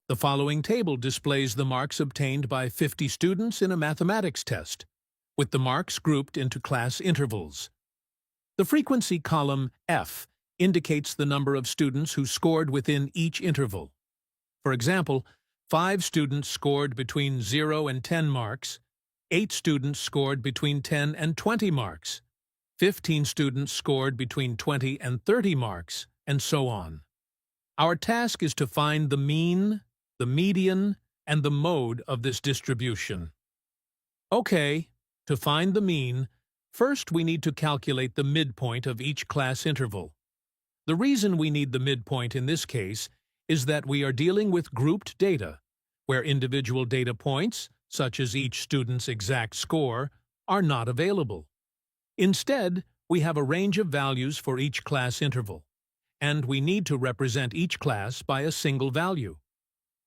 The following table displays the marks obtained by 50 students in a mathematics test, with the marks grouped into class intervals. The frequency column F indicates the number of students who scored within each interval. For example, 5 students scored between 0 and 10 marks, 8 students scored between 10 and 20 marks, 15 students scored between 20 and 30 marks, and so on. Our task is to find the mean, the median, and the mode of this distribution. Okay, to find the mean, first we need to calculate the midpoint of each class interval. The reason we need the midpoint in this case is that we are dealing with grouped data, where individual data points, such as each student's exact score, are not available. Instead, we have a range of values for each class interval, and we need to represent each class by a single value.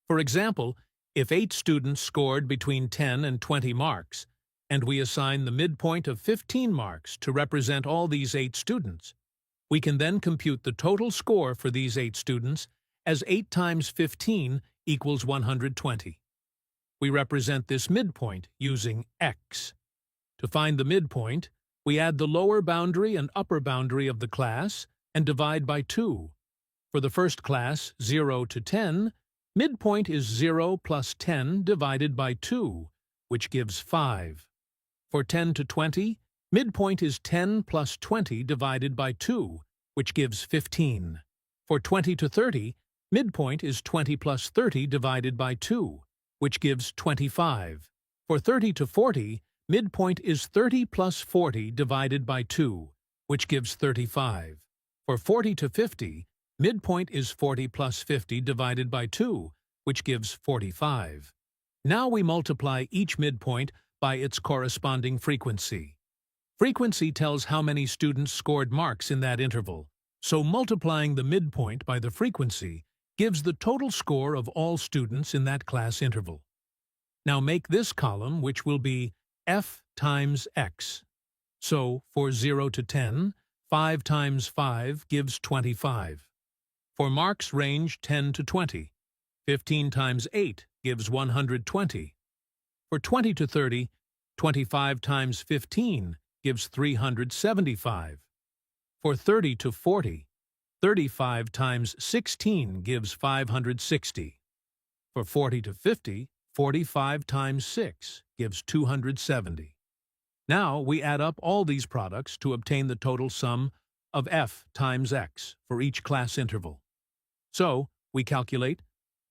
For example, if 8 students scored between 10 and 20 marks, and we assign the midpoint of 15 marks to represent all these 8 students, we can then compute the total score for these 8 students as 8 times 15 equals 120. We represent this midpoint using x. To find the midpoint, we add the lower boundary and upper boundary of the class and divide by 2. For the first class, 0 to 10, midpoint is 0 plus 10 divided by 2, which gives 5. For 10 to 20, midpoint is 10 plus 20 divided by 2, which gives 15. For 20 to 30, midpoint is 20 plus 30 divided by 2, which gives 25. For 30 to 40, midpoint is 30 plus 40 divided by 2, which gives 35. For 40 to 50, midpoint is 40 plus 50 divided by 2, which gives 45. Now we multiply each midpoint by its corresponding frequency. Frequency tells how many students scored marks in that interval, so multiplying the midpoint by the frequency gives the total score of all students in that class interval. Now make this column, which will be F times X. So, for 0 to 10, 5 times 5 gives 25. For marks range 10 to 20, 15 times 8 gives 120. For 20 to 30, 25 times 15 gives 375. For 30 to 40, 35 times 16 gives 560. For 40 to 50, 45 times 6 gives 270. Now we add up all these products to obtain the total sum of F times X for each class interval. So we calculate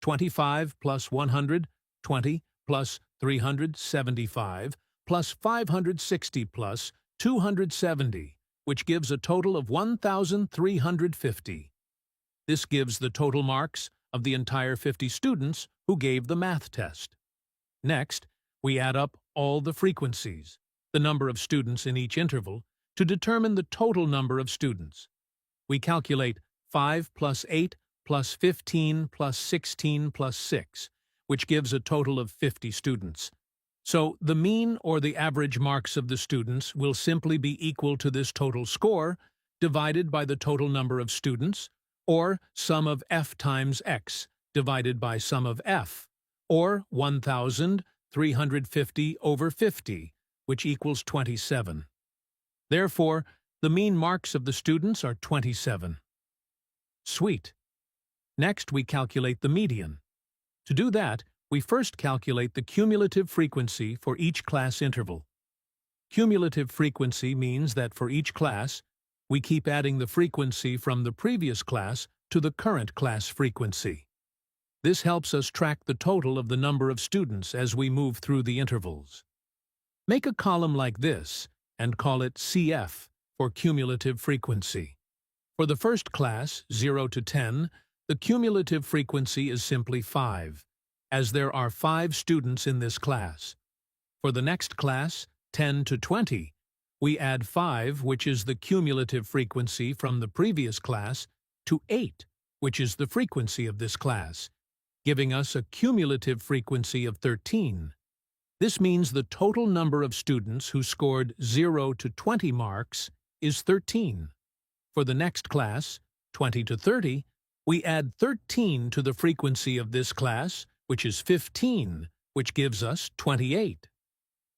25 plus 120 plus 375 plus 560 plus 270, which gives a total of 1,350. This gives the total marks of the entire 50 students who gave the math test. Next, we add up all the frequencies, the number of students in each interval, to determine the total number of students. We calculate 5 plus 8 plus 15 plus 16 plus 6, which gives a total of 50 students. So the mean or the average marks of the students will simply be equal to this total score divided by the total number of students, or sum of F times X divided by sum of F, or 1,350 over 50, which equals 27. Therefore, the mean marks of the students are 27. Sweet. Next, we calculate the median. To do that, we first calculate the cumulative frequency for each class interval. Cumulative frequency means that for each class, we keep adding the frequency from the previous class to the current class frequency. This helps us track the total of the number of students as we move through the intervals. Make a column like this and call it CF for cumulative frequency. For the first class, 0 to 10, the cumulative frequency is simply 5, as there are 5 students in this class. For the next class, 10 to 20, we add 5, which is the cumulative frequency from the previous class, to 8, which is the frequency of this class, giving us a cumulative frequency of 13. This means the total number of students who scored 0 to 20 marks is 13. For the next class, 20 to 30, we add 13 to the frequency of this class, which is 15, which gives us 28.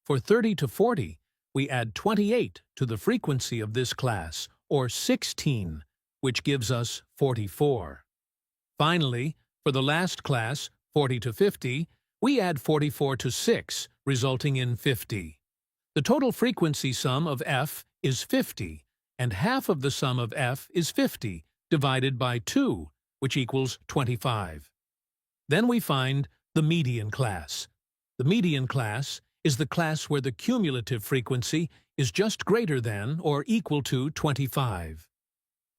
For 30 to 40, we add 28 to the frequency of this class, or 16, which gives us 44. Finally, for the last class, 40 to 50, we add 44 to 6, resulting in 50. The total frequency sum of f is 50, and half of the sum of f is 50, divided by 2, which equals 25. Then we find the median class. The median class is the class where the cumulative frequency is just greater than or equal to 25.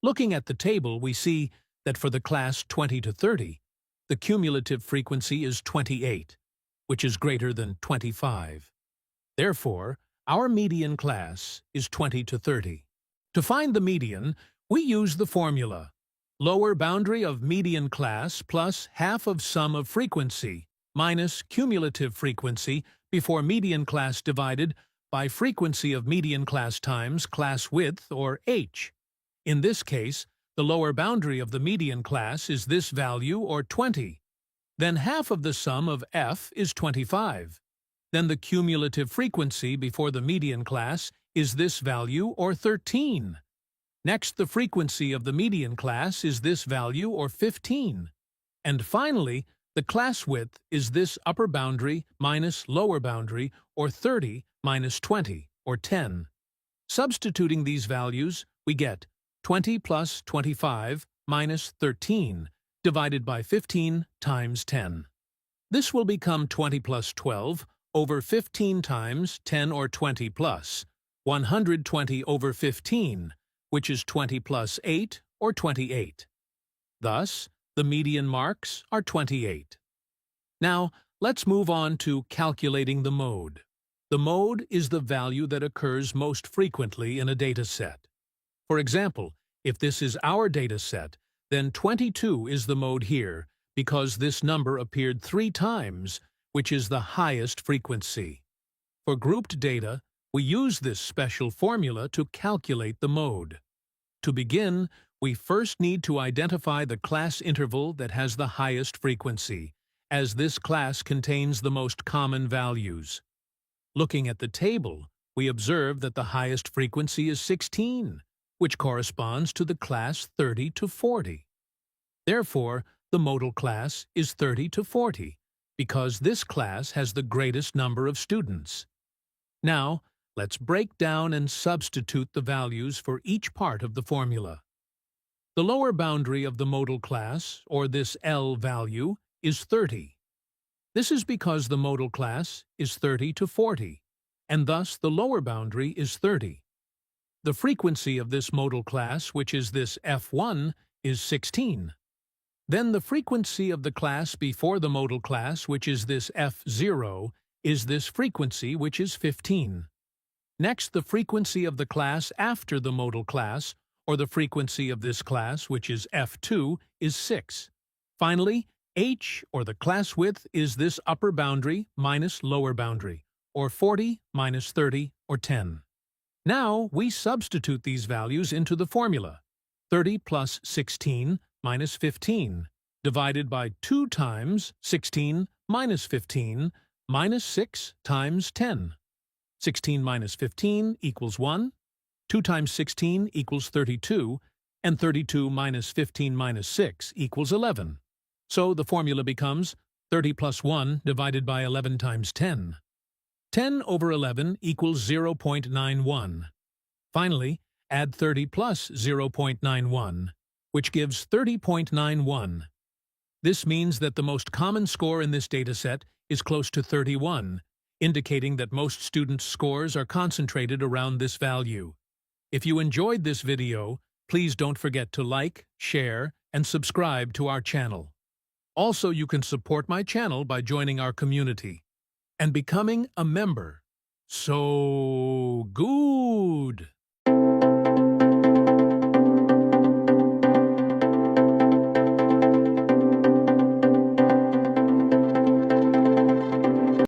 Looking at the table, we see that for the class 20 to 30, the cumulative frequency is 28, which is greater than 25. Therefore, our median class is 20 to 30. To find the median, we use the formula: lower boundary of median class plus half of sum of frequency minus cumulative frequency before median class divided by frequency of median class times class width, or h. In this case, the lower boundary of the median class is this value, or 20. Then half of the sum of f is 25. Then the cumulative frequency before the median class is this value, or 13. Next, the frequency of the median class is this value, or 15. And finally, the class width is this upper boundary minus lower boundary, or 30 minus 20, or 10. Substituting these values, we get 20 plus 25 minus 13 divided by 15 times 10. This will become 20 plus 12 over 15 times 10, or 20 plus 120 over 15, which is 20 plus 8, or 28. Thus, the median marks are 28. Now, let's move on to calculating the mode. The mode is the value that occurs most frequently in a data set. For example, if this is our data set, then 22 is the mode here because this number appeared 3 times, which is the highest frequency. For grouped data, we use this special formula to calculate the mode. To begin, we first need to identify the class interval that has the highest frequency, as this class contains the most common values. Looking at the table, we observe that the highest frequency is 16, which corresponds to the class 30 to 40. Therefore, the modal class is 30 to 40, because this class has the greatest number of students. Now, let's break down and substitute the values for each part of the formula. The lower boundary of the modal class, or this L value, is 30. This is because the modal class is 30 to 40, and thus the lower boundary is 30. The frequency of this modal class, which is this F1, is 16. Then the frequency of the class before the modal class, which is this F0, is this frequency, which is 15. Next, the frequency of the class after the modal class, or the frequency of this class, which is F2, is 6. Finally, h, or the class width, is this upper boundary minus lower boundary, or 40 minus 30, or 10. Now, we substitute these values into the formula. 30 plus 16 minus 15, divided by 2 times 16 minus 15, minus 6 times 10. 16 minus 15 equals 1, 2 times 16 equals 32, and 32 minus 15 minus 6 equals 11. So the formula becomes 30 plus 1 divided by 11 times 10. 10 over 11 equals 0.91. Finally, add 30 plus 0.91, which gives 30.91. This means that the most common score in this dataset is close to 31, indicating that most students' scores are concentrated around this value. If you enjoyed this video, please don't forget to like, share, and subscribe to our channel. Also, you can support my channel by joining our community and becoming a member. So, good.